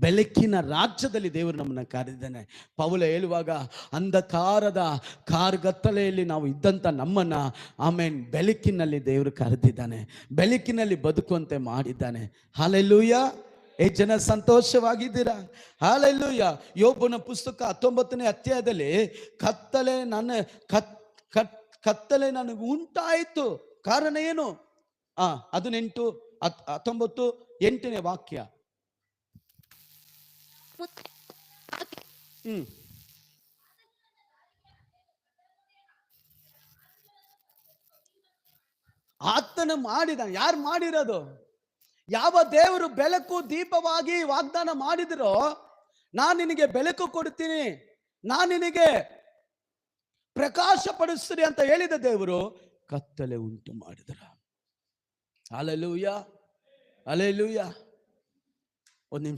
ಬೆಳಕಿನ ರಾಜ್ಯದಲ್ಲಿ ದೇವರು ನಮ್ಮನ್ನು ಕರೆದಿದ್ದಾನೆ. ಪೌಲ ಹೇಳುವಾಗ ಅಂಧಕಾರದ ಕಾರ್ಗತ್ತಲೆಯಲ್ಲಿ ನಾವು ಇದ್ದಂಥ ನಮ್ಮನ್ನು ಆಮೇನ್ ಬೆಳಕಿನಲ್ಲಿ ದೇವರು ಕರೆದಿದ್ದಾನೆ, ಬೆಳಕಿನಲ್ಲಿ ಬದುಕುವಂತೆ ಮಾಡಿದ್ದಾನೆ. ಹಲ್ಲೆಲೂಯ. ಎಷ್ಟು ಜನ ಸಂತೋಷವಾಗಿದ್ದೀರಾ? ಹಲ್ಲೆಲೂಯ. ಯೋಬನ ಪುಸ್ತಕ 19ನೇ ಅಧ್ಯಾಯದಲ್ಲಿ ಕತ್ತಲೆ ನನಗೆ ಉಂಟಾಯಿತು. ಕಾರಣ ಏನು? 18, 19, 8ನೇ ವಾಕ್ಯ. ಆತನು ಮಾಡಿದ. ಯಾರು ಮಾಡಿರೋದು? ಯಾವ ದೇವರು ಬೆಳಕು ದೀಪವಾಗಿ ವಾಗ್ದಾನ ಮಾಡಿದ್ರೋ, ನಾನು ನಿನಗೆ ಬೆಳಕು ಕೊಡ್ತೀನಿ, ನಾನು ನಿನಗೆ ಪ್ರಕಾಶ ಪಡಿಸ್ತೀನಿ ಅಂತ ಹೇಳಿದ ದೇವರು ಕತ್ತಲೆ ಉಂಟು ಮಾಡಿದ್ರ. Hallelujah, hallelujah. ಒಂದು ನಿಮಿಷ.